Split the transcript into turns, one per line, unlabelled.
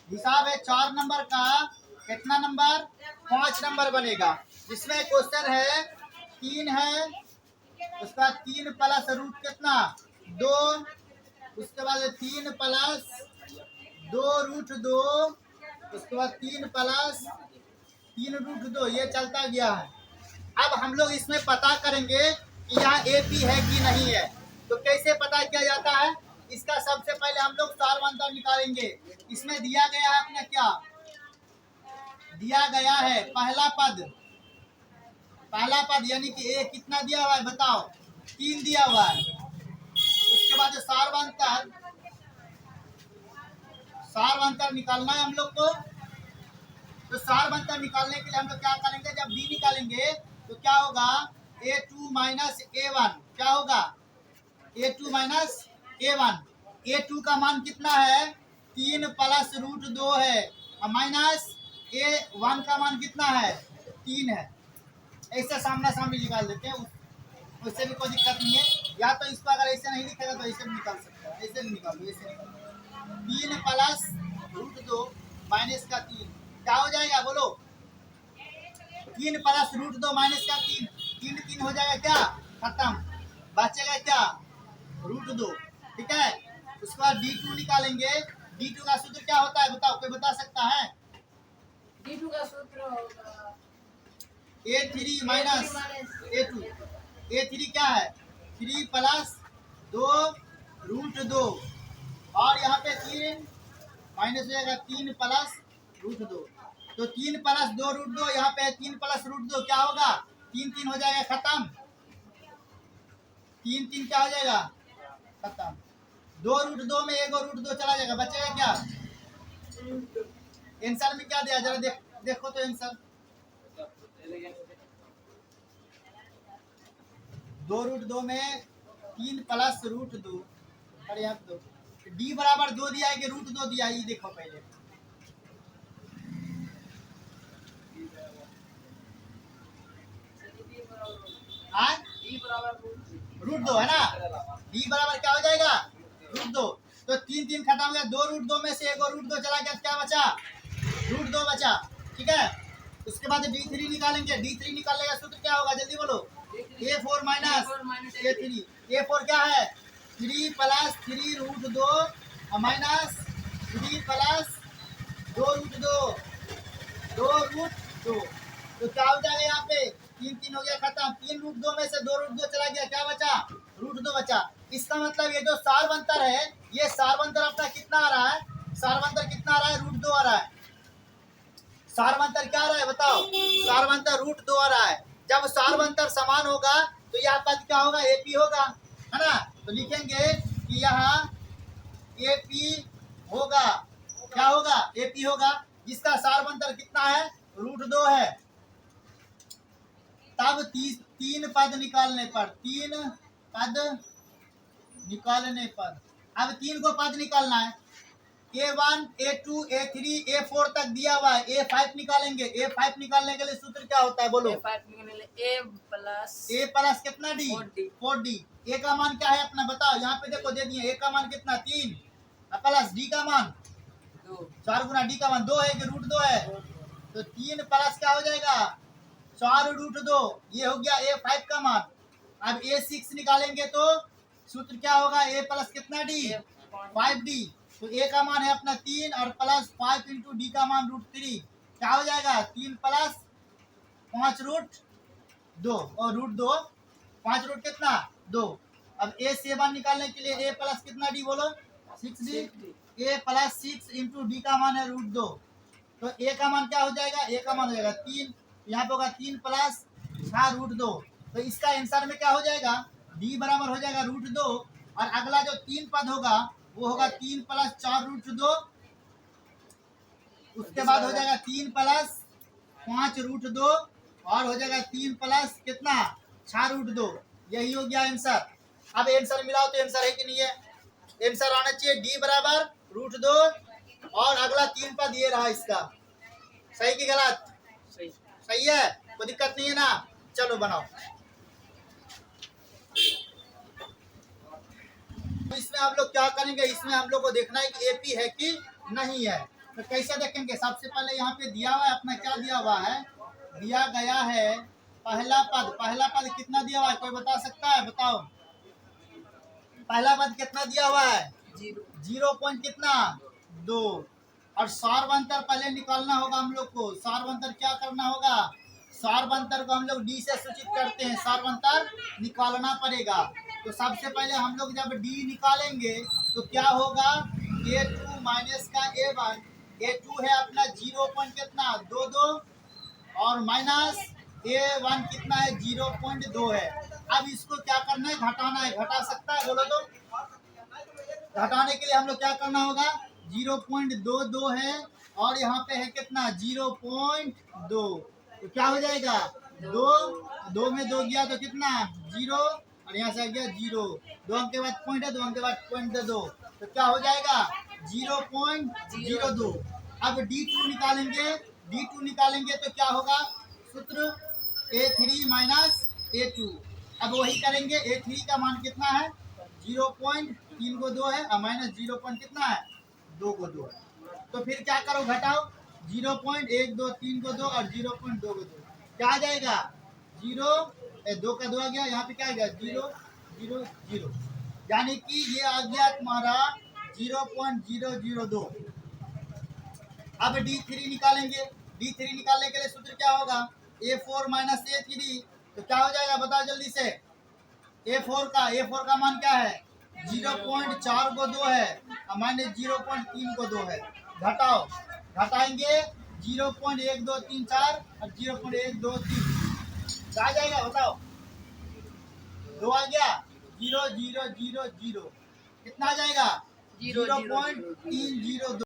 हिसाब है 4 नंबर का, कितना नंबर, 5 नंबर बनेगा। जिसमें क्वेश्चन है 3 है, उसका 3 प्लस रूट कितना 2, उसके बाद 3 प्लस 2 रूट 2, उसके बाद 3 प्लस 3 रूट 2, ये चलता गया है। अब हम लोग इसमें पता करेंगे कि यहाँ एपी है कि नहीं है। तो कैसे पता किया जाता है, इसका सबसे पहले हम लोग सारवंतर निकालेंगे। इसमें दिया गया है अपने क्या दिया गया है, पहला पद यानी कि ए कितना दिया हुआ है बताओ, 3 दिया हुआ है। उसके बाद सारवंतर निकालना है हम लोग को। तो सारवंतर निकालने के लिए हम लोग क्या करेंगे, जब डी निकालेंगे तो क्या होगा, A2 माइनस A1, क्या होगा A2 माइनस A1। A2 का मान कितना है, 3 प्लस रूट 2 है, और माइनस A1 का मान कितना है, 3 है। ऐसे सामना सामने निकाल देते हैं, उससे भी कोई दिक्कत नहीं है। या तो इसको अगर ऐसे नहीं लिखेगा तो ऐसे भी निकाल सकते हैं, ऐसे भी निकाल दो, ऐसे निकाल दो। 3 प्लस रूट 2 माइनस का 3 क्या हो जाएगा बोलो, 3 प्लस रूट 2 माइनस का 3, 3 3 हो जाएगा क्या, खत्म, बचेगा क्या रूट 2, ठीक है। उसके बाद D2 निकालेंगे। D2 का सूत्र क्या होता है बताओ, कोई बता सकता है।
D2 का सूत्र होगा
A3 माइनस A2। A3 क्या है, 3 प्लस 2 रूट 2, और यहाँ पे 3 माइनस हो जाएगा, 3 प्लस रूट 2। तो 3 प्लस 2 रूट 2, यहाँ पे 3 प्लस रूट 2 क्या होगा, 3 3 हो जाएगा, खत्म, 3 3 क्या हो जाएगा, खत्म। 2 रूट 2 में 1 रूट 2 चला जाएगा, बचेगा क्या। आंसर में क्या दिया, जरा देखो तो आंसर, 2 रूट 2 में 3 प्लस रूट 2, अरे यहाँ दो, डी बराबर 2 दिया है कि रूट 2 दिया है, ये देखो पहले। रूट 2 है ना, डी बराबर क्या हो जाएगा, रूट 2। तो 3 3 खत्म हो गया, 2 रूट 2 में से 1 रूट 2 चला गया, क्या बचा, रूट 2 बचा, ठीक है। उसके बाद D3 निकालेंगे। D3 निकालने का सूत्र क्या होगा, जल्दी बोलो, A4 माइनस A3। A4 क्या है, 3 plus 3 root 2 minus 3 plus 2 root 2, 2 root 2। तो क्या हो जाएगा, यहाँ पे 3 3 हो गया, खत्म। 3 रूट 2 में से 2 रूट 2 चला गया, क्या बचा, रूट 2 बचा। इसका मतलब ये जो सारवंतर है, ये सारवंतर अपना कितना आ रहा है, सारवंतर कितना आ रहा है, रूट 2 आ रहा है। सारवंतर क्या आ रहा है बताओ, सारवंतर रूट 2 आ रहा है। जब सारवंतर समान होगा तो यह पद क्या होगा, एपी होगा, है ना। तो लिखेंगे कि यहाँ एपी होगा, क्या होगा, एपी होगा, जिसका सारवंतर कितना है, रूट 2 है। तब 3 पद निकालने पर, 3 पद निकालने पर, अब 3 को पद निकालना है। A1 A2 A3 A4 तक दिया हुआ है, A5 निकालेंगे। A5 निकालने के लिए सूत्र क्या होता है बोलो,
A
A प्लस कितना D,
4D।
A का मान क्या है अपना बताओ, यहाँ पे देखो दे दिए, A का मान कितना 3, प्लस D का मान 4 गुना D का मान 2 है कि रूट 2 है। तो 3 प्लस क्या हो जाएगा, 4 रूट 2, ये हो गया A5 का मान। अब A6 निकालेंगे तो सूत्र क्या होगा, A प्लस कितना D, 5D। तो A का मान है अपना 3 और प्लस 5 इंटू डी का मान रूट 3, क्या हो जाएगा, 3 प्लस 5 रूट 2, और रूट 2 5 रूट कितना 2। अब A7 निकालने के लिए A प्लस कितना D बोलो, 6D। A plus 6 into D का मान है रूट 2। तो A का मान क्या हो जाएगा, A का मान हो जाएगा 3, यहाँ पे होगा 3 प्लस 6 रूट 2। तो इसका आंसर में क्या हो जाएगा, D बराबर हो जाएगा रूट 2, और अगला जो 3 पद होगा वो होगा 3 प्लस 4 रूट 2, उसके बाद हो जाएगा 3 प्लस 5 रूट 2, और हो जाएगा 3 प्लस कितना 6 रूट 2। यही हो गया आंसर। अब आंसर मिलाओ तो आंसर है कि नहीं है, आंसर आना चाहिए D बराबर रूट 2, और अगला 3 पद ये रहा इसका, सही कि गलत, सही है, कोई दिक्कत नहीं है ना। चलो बनाओ। तो इसमें हम लोग क्या करेंगे, इसमें हम लोग को देखना है कि एपी है कि नहीं है। तो कैसे देखेंगे? सबसे पहले यहाँ पे दिया हुआ है अपना, क्या दिया हुआ है? दिया गया है पहला पद। पहला पद कितना दिया हुआ है, कोई बता सकता है? बताओ, पहला पद कितना दिया हुआ है? 0 पॉइंट कितना? 2। और सार्वंतर पहले निकालना होगा हम लोग को। सार्वंतर क्या करना होगा? सार्वंतर को हम लोग डी से सूचित करते हैं, सार्वंतर निकालना पड़ेगा। तो सबसे पहले हम लोग जब डी निकालेंगे तो क्या होगा? A2 माइनस का A1। A2 है अपना 0 पॉइंट कितना? 2 और माइनस A1 कितना है? 0.2 है। अब इसको क्या करना है? घटाना है। घटा सकता है? बोलो तो। घटाने के लिए हम लोग क्या करना होगा? 0.22 है और यहाँ पे है कितना? 0.2। तो क्या हो जाएगा? 2 में 2 गया तो कितना? 0 और यहाँ से आ गया 0। 2 अंक के बाद पॉइंट है, 2 अंक के बाद पॉइंट 2। तो क्या हो जाएगा? 0.02। अब D2 निकालेंगे। D2 निकालेंगे तो क्या होगा? सूत्र A3 माइनस A2। अब वही करेंगे। A3 का मान कितना है? 0.3 को 2 है और माइनस 0 पॉइंट कितना है? 2 को 2 है। तो फिर क्या करो? घटाओ। 0.123 को 2 और 0.2 को 2, क्या आ जाएगा? 2 का 2 आ गया। यहाँ पे क्या आ गया? 0 0 0, यानी कि ये आ गया तुम्हारा 0.002। अब D3 निकालेंगे। D3 निकालने के लिए सूत्र क्या होगा? A4 minus A3। तो क्या हो जाएगा? बताओ जल्दी से। A4 का मान क्या है? 0.4 को 2 है और माइनस 0.3 को 2 है। घटाओ। घटाएंगे 0.1234 और 0.123, क्या आ जाएगा? बताओ। 2 आ गया। 0 0 0 0, कितना आ जाएगा? 0.302।